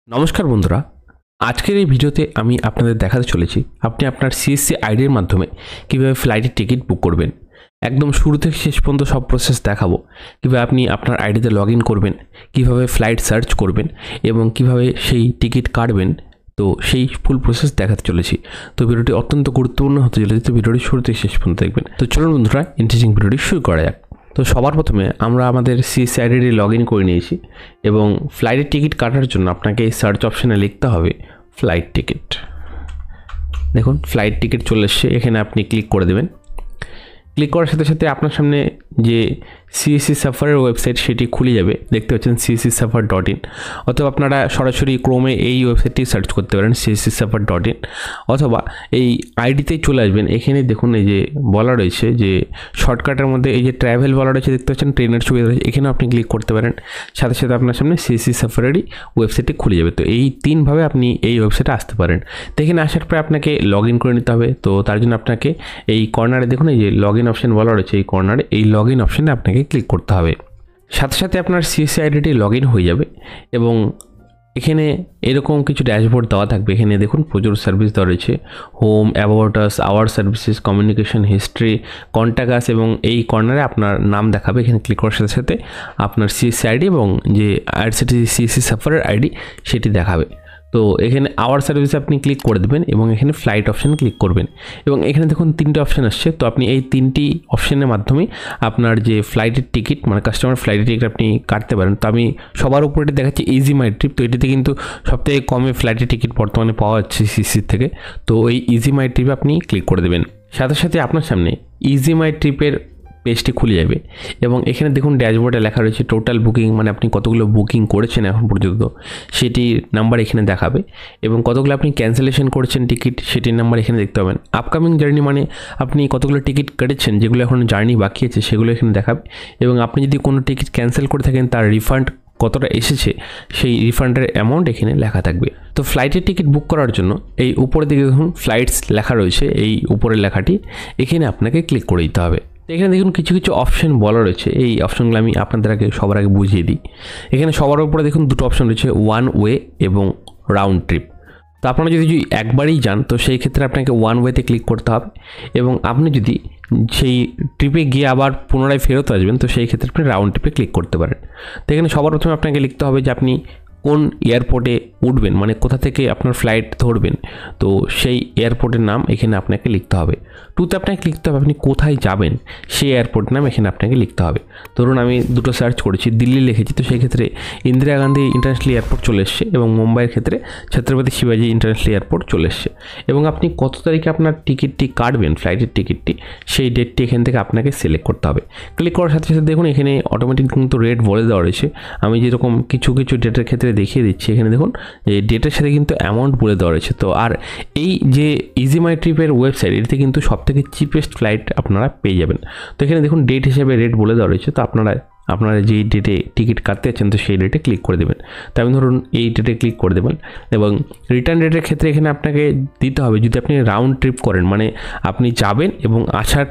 নমস্কার বন্ধুরা, আজকের এই ভিডিওতে আমি আপনাদের দেখাতে চলেছি আপনি আপনার সিএসসি আইডির মাধ্যমে কীভাবে ফ্লাইটের টিকিট বুক করবেন। একদম শুরু থেকে শেষ পর্যন্ত সব প্রসেস দেখাবো। কীভাবে আপনি আপনার আইডিতে লগ ইন করবেন, কীভাবে ফ্লাইট সার্চ করবেন এবং কীভাবে সেই টিকিট কাটবেন। তো সেই ফুল প্রসেস দেখাতে চলেছি। তো ভিডিওটি অত্যন্ত গুরুত্বপূর্ণ হতে চলেছে, তো ভিডিওটি শুরু থেকে শেষ পর্যন্ত দেখবেন। তো চলুন বন্ধুরা, ইন্টারেস্টিং ভিডিওটি শুরু করা যাক। তো সবার প্রথমে আমরা আমাদের সিএসসি আইডি লগ ইন করে নিয়েছি এবং ফ্লাইটের টিকিট কাটার জন্য আপনাকে এই সার্চ অপশানে লিখতে হবে ফ্লাইট টিকিট। দেখুন ফ্লাইট টিকিট চলে এসছে, এখানে আপনি ক্লিক করে দেবেন। ক্লিক করার সাথে সাথে আপনার সামনে যে সিএসসি সাফারের ওয়েবসাইট সেটি খুলে যাবে, দেখতে পাচ্ছেন cscsafar.in, অথবা আপনারা সরাসরি ক্রোমে এই ওয়েবসাইটটি সার্চ করতে পারেন cscsafar.in, অথবা এই আইডিতেই চলে আসবেন। এখানে দেখুন এই যে বলা রয়েছে যে শর্টকাটের মধ্যে এই যে ট্র্যাভেল বলা রয়েছে, দেখতে পাচ্ছেন ট্রেনের ছবি রয়েছে, এখানেও আপনি ক্লিক করতে পারেন। সাথে সাথে আপনার সামনে সিএসসি সাফারেরই ওয়েবসাইটটি খুলে যাবে। তো এই তিনভাবে আপনি এই ওয়েবসাইটে আসতে পারেন। তো এখানে আসার পরে আপনাকে লগ ইন করে নিতে হবে। তো তার জন্য আপনাকে এই কর্নারে দেখুন এই যে লগ ইন অপশান বলা রয়েছে, এই কর্নারে এই লগ ইন অপশানে আপনাকে ক্লিক করতে হবে। সাথে সাথে আপনার সিএসসি আইডিটি লগ ইন হয়ে যাবে এবং এখানে এরকম কিছু ড্যাশবোর্ড দেওয়া থাকবে। এখানে দেখুন প্রচুর সার্ভিস দেওয়া রয়েছে, home, about us, hour services, communication history, contact us, এবং এই কর্নারে আপনার নাম দেখাবে। এখানে ক্লিক করার সাথে সাথে আপনার সিএসসি আইডি এবং যে সিএসসি সাফারের আইডি সেটি দেখাবে। তো এখানে আওয়ার সার্ভিসে আপনি ক্লিক করে দেবেন এবং এখানে ফ্লাইট অপশান ক্লিক করবেন এবং এখানে দেখুন তিনটে অপশান আসছে। তো আপনি এই তিনটি অপশানের মাধ্যমে আপনার যে ফ্লাইটের টিকিট মানে কাস্টমার ফ্লাইটের টিকিট আপনি কাটতে পারেন। তো আমি সবার উপরে দেখাচ্ছি ইজি মাই ট্রিপ। তো এটিতে কিন্তু সবথেকে কমে ফ্লাইটের টিকিট বর্তমানে পাওয়া যাচ্ছে সিসির থেকে। তো এই ইজি মাই ট্রিপে আপনি ক্লিক করে দেবেন। সাথে সাথে আপনার সামনে ইজি মাই ট্রিপের পেজটি খুলে যাবে এবং এখানে দেখুন ড্যাশবোর্ডে লেখা রয়েছে টোটাল বুকিং, মানে আপনি কতগুলো বুকিং করেছেন এখন পর্যন্ত সেটির নাম্বার এখানে দেখাবে এবং কতগুলো আপনি ক্যান্সেলেশন করেছেন টিকিট সেটির নাম্বার এখানে দেখতে পাবেন। আপকামিং জার্নি মানে আপনি কতগুলো টিকিট কেটেছেন, যেগুলো এখন জার্নি বাকি আছে সেগুলো এখানে দেখাবে এবং আপনি যদি কোনো টিকিট ক্যান্সেল করে থাকেন তার রিফান্ড কতটা এসেছে সেই রিফান্ডের অ্যামাউন্ট এখানে লেখা থাকবে। তো ফ্লাইটের টিকিট বুক করার জন্য এই উপরের দিকে দেখুন ফ্লাইটস লেখা রয়েছে, এই উপরের লেখাটি এখানে আপনাকে ক্লিক করে দিতে হবে। এখানে দেখুন কিছু কিছু অপশান বলা রয়েছে, এই অপশানগুলো আমি আপনাদের সবার আগে বুঝিয়ে দিই। এখানে সবার উপরে দেখুন দুটো অপশান রয়েছে, ওয়ান ওয়ে এবং রাউন্ড ট্রিপ। তো আপনারা যদি একবারই যান তো সেই ক্ষেত্রে আপনাকে ওয়ান ওয়েতে ক্লিক করতে হবে এবং আপনি যদি সেই ট্রিপে গিয়ে আবার পুনরায় ফেরত আসবেন তো সেই ক্ষেত্রে আপনি রাউন্ড ট্রিপে ক্লিক করতে পারেন। তো এখানে সবার প্রথমে আপনাকে লিখতে হবে যে আপনি কোন এয়ারপোর্টে উঠবেন, মানে কোথা থেকে আপনার ফ্লাইট ধরবেন, তো সেই এয়ারপোর্টের নাম এখানে আপনাকে লিখতে হবে। টুতে আপনাকে লিখতে হবে আপনি কোথায় যাবেন সেই এয়ারপোর্টের নাম এখানে আপনাকে লিখতে হবে। ধরুন আমি দুটো সার্চ করেছি, দিল্লি লিখেছি, তো সেই ক্ষেত্রে ইন্দিরা গান্ধী ইন্টারন্যাশনাল এয়ারপোর্ট চলে এসছে এবং মুম্বাইয়ের ক্ষেত্রে ছত্রপতি শিবাজি ইন্টারন্যাশনাল এয়ারপোর্ট চলে এসছে এবং আপনি কত তারিখে আপনার টিকিটটি কাটবেন ফ্লাইটের টিকিটটি সেই ডেটটি এখান থেকে আপনাকে সিলেক্ট করতে হবে। ক্লিক করার সাথে সাথে দেখুন এখানে অটোমেটিক কিন্তু রেট বলে দেওয়া রয়েছে। আমি যেরকম কিছু কিছু ডেটের ক্ষেত্রে দেখিয়ে দিচ্ছি, এখানে দেখুন এই ডেটের সাথে কিন্তু অ্যামাউন্ট বলে দেওয়া রয়েছে। তো আর এই যে ইজি মাই ট্রিপের ওয়েবসাইট এটিতে কিন্তু সবথেকে চিপেস্ট ফ্লাইট আপনারা পেয়ে যাবেন। তো এখানে দেখুন ডেট হিসেবে রেট বলে দেওয়া রয়েছে। তো আপনারা যেই ডেটে টিকিট কাটতে যাচ্ছেন তো সেই ডেটে ক্লিক করে দেবেন। তো আমি ধরুন এই ডেটে ক্লিক করে দেবেন এবং রিটার্ন ডেটের ক্ষেত্রে এখানে আপনাকে দিতে হবে, যদি আপনি রাউন্ড ট্রিপ করেন মানে আপনি যাবেন এবং আসার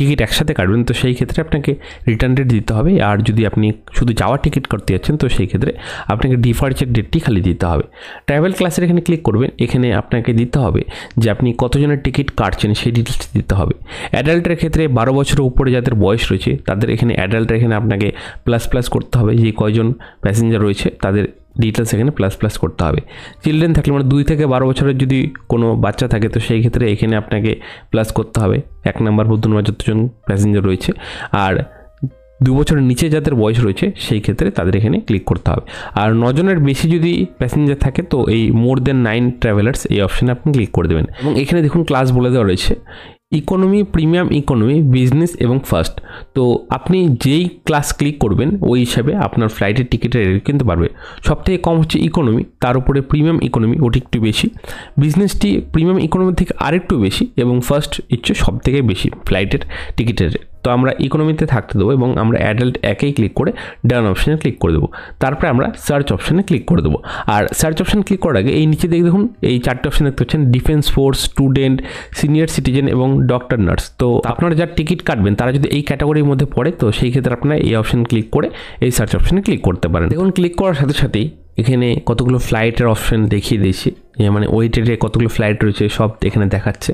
টিকিট একসাথে কাটবেন তো সেই ক্ষেত্রে আপনাকে রিটার্ন ডেট দিতে হবে। আর যদি আপনি শুধু যাওয়ার টিকিট করতে যাচ্ছেন তো সেই ক্ষেত্রে আপনাকে ডিফারেন্সের ডেটটি খালি দিতে হবে। ট্রাভেল ক্লাসের এখানে ক্লিক করবেন, এখানে আপনাকে দিতে হবে যে আপনি কতজনের টিকিট কাটছেন সেই ডিটেলস দিতে হবে। অ্যাডাল্টের ক্ষেত্রে 12 বছরের উপরে যাদের বয়স রয়েছে তাদের এখানে অ্যাডাল্টের এখানে আপনাকে প্লাস করতে হবে, যে কয়জন প্যাসেঞ্জার রয়েছে তাদের ডিটেলস এখানে প্লাস করতে হবে। চিলড্রেন থাকলে মানে 2 থেকে 12 বছরের যদি কোনো বাচ্চা থাকে তো সেই ক্ষেত্রে এখানে আপনাকে প্লাস করতে হবে 1 নম্বর বা 2 নম্বর যতজন প্যাসেঞ্জার রয়েছে। আর 2 বছরের নিচে যাদের বয়স রয়েছে সেই ক্ষেত্রে তাদের এখানে ক্লিক করতে হবে। আর 9 জনের বেশি যদি প্যাসেঞ্জার থাকে তো এই মোর দেন 9 ট্রাভেলার্স এই অপশানে আপনি ক্লিক করে দেবেন এবং এখানে দেখুন ক্লাস বলে দেওয়া রয়েছে ইকোনমি, প্রিমিয়াম ইকোনমি, বিজনেস এবং ফার্স্ট। তো আপনি যেই ক্লাস ক্লিক করবেন ওই হিসাবে আপনার ফ্লাইটের টিকিটের রেট কিন্তু বাড়বে। সবথেকে কম হচ্ছে ইকোনমি, তার উপরে প্রিমিয়াম ইকোনমি ওটি একটু বেশি, বিজনেসটি প্রিমিয়াম ইকোনমি থেকে আরেকটু বেশি এবং ফার্স্ট হচ্ছে সবথেকে বেশি ফ্লাইটের টিকিটের রেট। তো আমরা ইকোনমিতে থাকতে দেবো এবং আমরা অ্যাডাল্ট একেই ক্লিক করে ডান অপশানে ক্লিক করে দেবো। তারপরে আমরা সার্চ অপশানে ক্লিক করে দেবো। আর সার্চ অপশান ক্লিক করার আগে এই নিচে দেখুন এই 4টে অপশান দেখতে পাচ্ছেন, defence force, student, senior citizen এবং ডক্টর নার্স। তো আপনারা যারা টিকিট কাটবেন তারা যদি এই ক্যাটাগরির মধ্যে পড়ে তো সেই ক্ষেত্রে আপনারা এই অপশান ক্লিক করে এই সার্চ অপশানে ক্লিক করতে পারেন। দেখুন ক্লিক করার সাথে সাথেই এখানে কতগুলো ফ্লাইটের অপশন দেখিয়ে দিয়েছি, মানে ওয়েটেডে কতগুলো ফ্লাইট রয়েছে সব এখানে দেখাচ্ছে।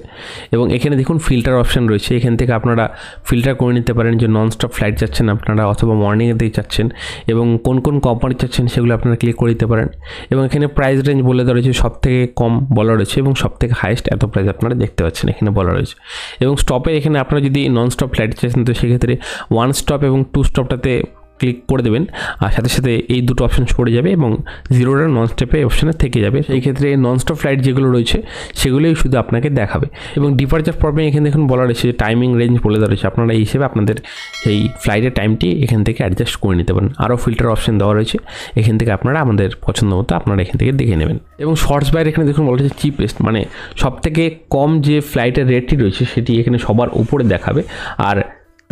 এবং এখানে দেখুন ফিল্টার অপশন রয়েছে, এখান থেকে আপনারা ফিল্টার করে নিতে পারেন যে নন স্টপ ফ্লাইট চাচ্ছেন আপনারা অথবা মর্নিংয়ে দিয়ে চাচ্ছেন, এবং কোন কোন কোম্পানি চাচ্ছেন সেগুলো আপনারা ক্লিক করে দিতে পারেন। এবং এখানে প্রাইস রেঞ্জ বলে দেওয়া রয়েছে, সব থেকে কম বলা রয়েছে এবং সব থেকে হাইয়েস্ট এত প্রাইস আপনারা দেখতে পাচ্ছেন এখানে বলা রয়েছে। এবং স্টপে এখানে আপনারা যদি নন স্টপ ফ্লাইট চাচ্ছেন তো সেক্ষেত্রে 1 স্টপ এবং 2 স্টপটাতে ক্লিক করে দেবেন, আর সাথে সাথে এই দুটো অপশন পড়ে যাবে এবং 0টা নন স্টপে অপশানে থেকে যাবে। সেই ক্ষেত্রে নন স্টপ ফ্লাইট যেগুলো রয়েছে সেগুলোই শুধু আপনাকে দেখাবে। এবং ডিপার্চার পর্বে এখানে দেখুন বলা রয়েছে যে টাইমিং রেঞ্জ বলে দেওয়া রয়েছে, আপনারা এই হিসেবে আপনাদের এই ফ্লাইটের টাইমটি এখান থেকে অ্যাডজাস্ট করে নিতে পারেন। আরও ফিল্টার অপশন দেওয়া রয়েছে, এখান থেকে আপনারা আমাদের পছন্দ মতো আপনারা এখান থেকে দেখে নেবেন। এবং শর্টস বাইরে এখানে দেখুন বলা রয়েছে চিপেস্ট, মানে সবথেকে কম যে ফ্লাইটের রেটটি রয়েছে সেটি এখানে সবার উপরে দেখাবে, আর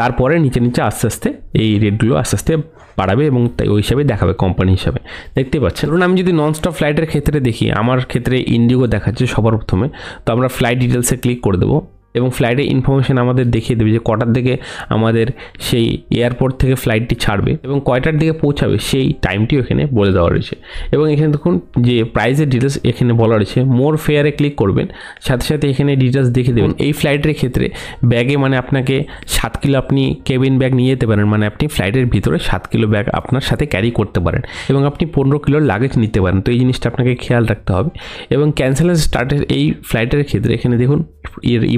তারপরে নিচে নিচে আস্তে আস্তে এই রেটগুলো আস্তে আস্তে বাড়াবে এবং তাই ওই হিসাবে দেখাবে কোম্পানি হিসাবে। দেখতে পাচ্ছেন, ধরুন আমি যদি নন স্টপ ফ্লাইটের ক্ষেত্রে দেখি, আমার ক্ষেত্রে ইন্ডিগো দেখাচ্ছে সবার প্রথমে, তো আমরা ফ্লাইট ডিটেলসে ক্লিক করে দেবো এবং ফ্লাইটের ইনফরমেশান আমাদের দেখিয়ে দেবে যে কটার দিকে আমাদের সেই এয়ারপোর্ট থেকে ফ্লাইটটি ছাড়বে এবং কয়টার দিকে পৌঁছাবে সেই টাইমটিও এখানে বলে দেওয়া রয়েছে। এবং এখানে দেখুন যে প্রাইসের ডিটেলস এখানে বলা রয়েছে, মোর ফেয়ারে ক্লিক করবেন, সাথে সাথে এখানে ডিটেলস দেখে দেবেন। এই ফ্লাইটের ক্ষেত্রে ব্যাগে মানে আপনাকে 7 কিলো আপনি কেবিন ব্যাগ নিয়ে যেতে পারেন, মানে আপনি ফ্লাইটের ভিতরে 7 কিলো ব্যাগ আপনার সাথে ক্যারি করতে পারেন এবং আপনি 15 কিলোর লাগেজ নিতে পারেন। তো এই জিনিসটা আপনাকে খেয়াল রাখতে হবে। এবং ক্যান্সেলেশন স্টার্টের এই ফ্লাইটের ক্ষেত্রে এখানে দেখুন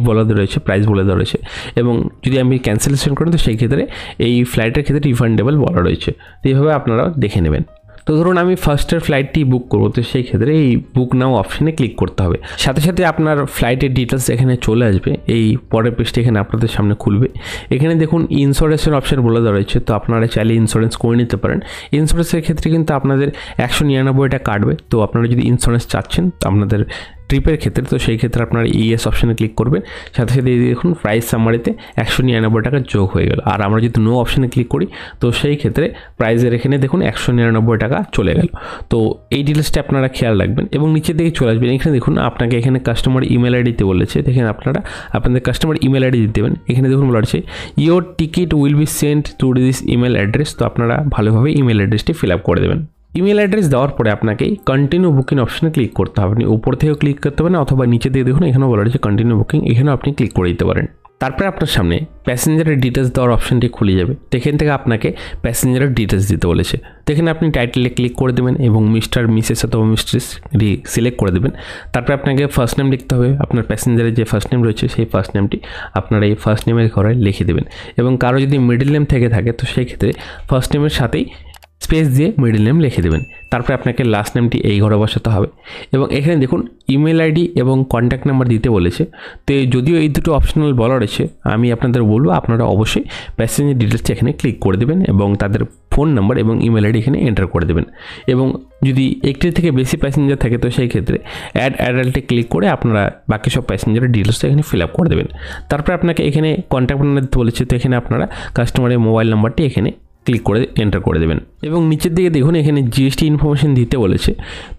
বলা রয়েছে, প্রাইস বলে দেওয়া রয়েছে, এবং যদি আমি ক্যান্সেলেশন করি তো সেই ক্ষেত্রে এই ফ্লাইটের ক্ষেত্রে রিফান্ডেবল বলা রয়েছে। তো এইভাবে আপনারা দেখে নেবেন। তো ধরুন আমি ফার্স্টের ফ্লাইটটি বুক করবো, তো সেই ক্ষেত্রে এই বুক নাও অপশানে ক্লিক করতে হবে। সাথে সাথে আপনার ফ্লাইটের ডিটেলস এখানে চলে আসবে, এই পরের পেজটি এখানে আপনাদের সামনে খুলবে। এখানে দেখুন ইন্স্যুরেন্সের অপশান বলে দেওয়া রয়েছে, তো আপনারা চাইলে ইন্স্যুরেন্স করে নিতে পারেন। ইন্স্যুরেন্সের ক্ষেত্রে কিন্তু আপনাদের 199টা কাটবে। তো আপনারা যদি ইন্স্যুরেন্স চাচ্ছেন তো আপনাদের ট্রিপের ক্ষেত্রে, তো সেই ক্ষেত্রে আপনারা ইএস অপশানে ক্লিক করবেন, সাথে সাথে এই দেখুন প্রাইস সামারিতে 199 টাকা যোগ হয়ে গেল। আর আমরা যদি নো অপশানে ক্লিক করি তো সেই ক্ষেত্রে প্রাইসের এখানে দেখুন 199 টাকা চলে গেল। তো এই ডিটেলসটা আপনারা খেয়াল রাখবেন এবং নিচের দিকে চলে আসবেন। এখানে দেখুন আপনাকে এখানে কাস্টমার ইমেল আইডি দিতে বলেছে, দেখেন আপনারা আপনাদের কাস্টমার ইমেল আইডি দিতে দেবেন। এখানে দেখুন বলা হচ্ছে your ticket will be sent to this email address. তো আপনারা ভালোভাবে ইমেল অ্যাড্রেসটি ফিল আপ করে দেবেন। ইমেল অ্যাড্রেস দেওয়ার পরে আপনাকে কন্টিনিউ বুকিং অপশানে ক্লিক করতে হবে। আপনি উপর থেকেও ক্লিক করতে পারেন অথবা নিচে দিয়ে দেখুন এখানেও বলা রয়েছে কন্টিনিউ বুকিং, এখানেও আপনি ক্লিক করে দিতে পারেন। তারপরে আপনার সামনে প্যাসেঞ্জারের ডিটেলস দেওয়ার অপশানটি খুলে যাবে, তো এখান থেকে আপনাকে প্যাসেঞ্জারের ডিটেলস দিতে বলেছে। তো এখানে আপনি টাইটেলে ক্লিক করে দেবেন এবং মিস্টার মিসেস অথবা মিস্ট্রেস সিলেক্ট করে দেবেন। তারপরে আপনাকে ফার্স্ট নেম লিখতে হবে, আপনার প্যাসেঞ্জারের যে ফার্স্ট নেম রয়েছে সেই ফার্স্ট নেমটি আপনারা এই ফার্স্ট নেমের ঘরে লিখে দেবেন। এবং কারো যদি মিডল নেম থেকে থাকে তো সেই ক্ষেত্রে ফার্স্ট নেমের সাথেই স্পেস দিয়ে মিডল নেম লিখে দেবেন। তারপরে আপনাকে লাস্ট নেমটি এই ঘরে বসাতে হবে। এবং এখানে দেখুন ইমেল আইডি এবং কন্ট্যাক্ট নাম্বার দিতে বলেছে। তো যদিও এই দুটো অপশনাল বলা রয়েছে, আমি আপনাদের বলবো আপনারা অবশ্যই প্যাসেঞ্জার ডিটেলসটা এখানে ক্লিক করে দেবেন এবং তাদের ফোন নাম্বার এবং ইমেল আইডি এখানে এন্টার করে দেবেন। এবং যদি একটির থেকে বেশি প্যাসেঞ্জার থাকে তো সেই ক্ষেত্রে অ্যাড অ্যাডাল্টে ক্লিক করে আপনারা বাকি সব প্যাসেঞ্জারের ডিটেলসটা এখানে ফিল আপ করে দেবেন। তারপরে আপনাকে এখানে কন্ট্যাক্ট নাম্বার দিতে বলেছে, তো এখানে আপনারা কাস্টমারের মোবাইল নাম্বারটি এখানে ক্লিক করে এন্টার করে দেবেন। এবং নিচের দিকে দেখুন এখানে জিএসটি ইনফরমেশন দিতে বলেছে।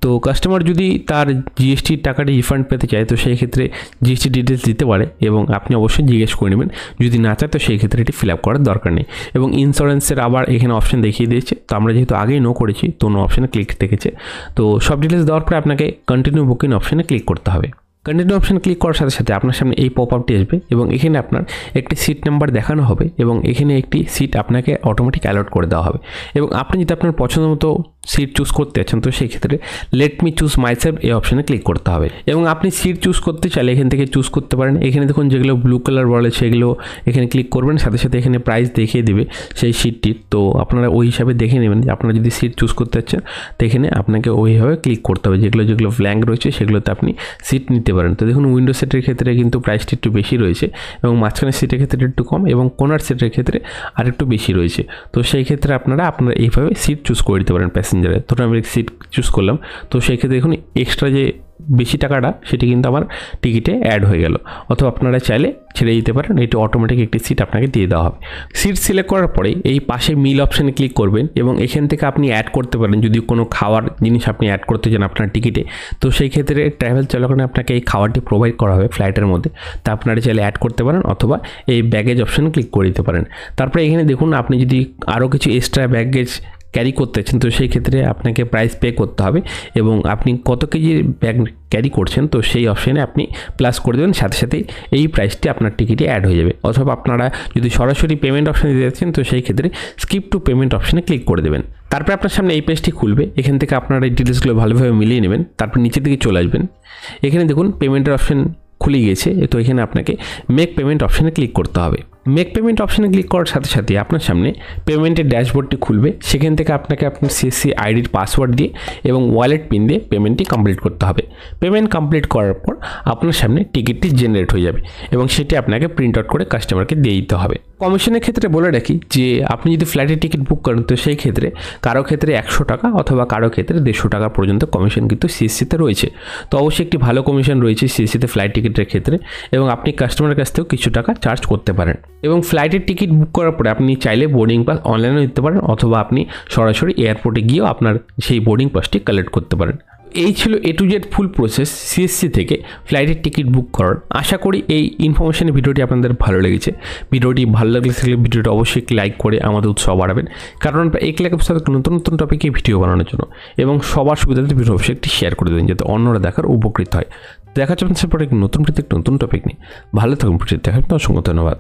তো কাস্টমার যদি তার জিএসটির টাকাটি রিফান্ড পেতে চায় তো সেই ক্ষেত্রে জিএসটি ডিটেলস দিতে পারে এবং আপনি অবশ্যই জিজ্ঞেস করে নেবেন। যদি না চায় তো সেই ক্ষেত্রে এটি ফিল আপ করার দরকার নেই। এবং ইন্স্যুরেন্সের আবার এখানে অপশন দেখিয়ে দিয়েছে, তো আমরা যেহেতু আগেই নো করেছি তো নো অপশানে ক্লিক দেখেছে। তো সব ডিটেলস দেওয়ার পরে আপনাকে কন্টিনিউ বুকিং অপশানে ক্লিক করতে হবে। কন্টিনিউ অপশান ক্লিক করার সাথে সাথে আপনার সামনে এই পপ আপটি আসবে এবং এখানে আপনার একটি সিট নাম্বার দেখানো হবে এবং এখানে একটি সিট আপনাকে অটোমেটিক অ্যালট করে দেওয়া হবে। এবং আপনি যদি আপনার পছন্দ মতো সিট চুজ করতে চাচ্ছেন তো সেই ক্ষেত্রে লেট মি চুজ মাইসেলফ এই অপশানে ক্লিক করতে হবে। এবং আপনি সিট চুজ করতে চাইলে এখান থেকে চুজ করতে পারেন। এখানে দেখুন যেগুলো ব্লু কালার বলে সেগুলো এখানে ক্লিক করবেন, সাথে সাথে এখানে প্রাইস দেখিয়ে দেবে সেই সিটটির। তো আপনারা ওই হিসাবে দেখে নেবেন যে আপনারা যদি সিট চুজ করতে চাচ্ছেন তো এখানে আপনাকে ওইভাবে ক্লিক করতে হবে। যেগুলো যেগুলো ব্ল্যাঙ্ক রয়েছে সেগুলোতে আপনি সিট নিতে পারেন। তো দেখুন উইন্ডো সিটের ক্ষেত্রে কিন্তু প্রাইসটি একটু বেশি রয়েছে এবং মাঝখানের সিটের ক্ষেত্রে একটু কম এবং কোনার সিটের ক্ষেত্রে আর একটু বেশি রয়েছে। তো সেই ক্ষেত্রে আপনারা এইভাবে সিট চুজ করে দিতে পারেন প্যাসেঞ্জারের। ধরুন আমি সিট চুজ করলাম, তো সেই ক্ষেত্রে দেখুন এক্সট্রা যে বেশি টাকাটা সেটি কিন্তু আমার টিকিটে অ্যাড হয়ে গেল। অথবা আপনারা চাইলে ছেড়ে দিতে পারেন, এটি অটোমেটিক একটি সিট আপনাকে দিয়ে দেওয়া হবে। সিট সিলেক্ট করার পরে এই পাশে মিল অপশানে ক্লিক করবেন এবং এখান থেকে আপনি অ্যাড করতে পারেন যদি কোনো খাওয়ার জিনিস আপনি অ্যাড করতে চান আপনার টিকিটে। তো সেই ক্ষেত্রে ট্রাভেল চলাকালীন আপনাকে এই খাবারটি প্রোভাইড করা হবে ফ্লাইটের মধ্যে, তা আপনারা চাইলে অ্যাড করতে পারেন অথবা এই ব্যাগেজ অপশানে ক্লিক করে দিতে পারেন। তারপরে এখানে দেখুন আপনি যদি আরও কিছু এক্সট্রা ব্যাগেজ ক্যারি করতে চাচ্ছেন তো সেই ক্ষেত্রে আপনাকে প্রাইস পে করতে হবে এবং আপনি কত কেজি ব্যাগ ক্যারি করছেন তো সেই অপশানে আপনি প্লাস করে দেবেন, সাথে সাথেই এই প্রাইসটি আপনার টিকিটে অ্যাড হয়ে যাবে। অথবা আপনারা যদি সরাসরি পেমেন্ট অপশানে দিতে যাচ্ছেন তো সেই ক্ষেত্রে স্কিপ টু পেমেন্ট অপশানে ক্লিক করে দেবেন। তারপর আপনার সামনে এই পেজটি খুলবে, এখান থেকে আপনারা এই ডিটেলসগুলো ভালোভাবে মিলিয়ে নেবেন। তারপর নিচের দিকে চলে আসবেন, এখানে দেখুন পেমেন্টের অপশান খুলে গিয়েছে, তো এখানে আপনাকে মেক পেমেন্ট অপশানে ক্লিক করতে হবে। মেক পেমেন্ট অপশানে ক্লিক করার সাথে সাথে আপনার সামনে পেমেন্টের ড্যাশবোর্ডটি খুলবে, সেখান থেকে আপনাকে আপনার সিএসসি আইডির পাসওয়ার্ড দিয়ে এবং ওয়ালেট পিন দিয়ে পেমেন্টটি কমপ্লিট করতে হবে। পেমেন্ট কমপ্লিট করার পর আপনার সামনে টিকিটটি জেনারেট হয়ে যাবে এবং সেটি আপনাকে প্রিন্ট আউট করে কাস্টমারকে দিয়ে দিতে হবে। কমিশনের ক্ষেত্রে বলে রাখি যে আপনি যদি ফ্লাইটের টিকিট বুক করেন তো সেই ক্ষেত্রে কারো ক্ষেত্রে 100 টাকা অথবা কারো ক্ষেত্রে 150 টাকা পর্যন্ত কমিশন কিন্তু সিএসসিতে রয়েছে। তো অবশ্যই একটি ভালো কমিশন রয়েছে সিএসসিতে ফ্লাইট টিকিটের ক্ষেত্রে এবং আপনি কাস্টমারের কাছ থেকেও কিছু টাকা চার্জ করতে পারেন। এবং ফ্লাইটের টিকিট বুক করার পরে আপনি চাইলে বোর্ডিং পাস অনলাইনেও দিতে পারেন অথবা আপনি সরাসরি এয়ারপোর্টে গিয়েও আপনার সেই বোর্ডিং পাসটি কালেক্ট করতে পারেন। এই ছিল A to Z full process CSC থেকে ফ্লাইটের টিকিট বুক করার। আশা করি এই ইনফরমেশনের ভিডিওটি আপনাদের ভালো লেগেছে। ভিডিওটি ভালো লাগলে ভিডিওটা অবশ্যই লাইক করে আমাদের উৎসাহ বাড়াবেন, কারণ আমরা এক লাখের সাথে নতুন নতুন টপিকে ভিডিও বানানোর জন্য এবং সবার সুবিধাতে ভিডিও অবশ্যই একটি শেয়ার করে দেবেন যাতে অন্যরা দেখার উপকৃত হয়। দেখা যাচ্ছে নতুন টপিক নিয়ে। ভালো থাকুন, দেখার জন্য অসংখ্য ধন্যবাদ।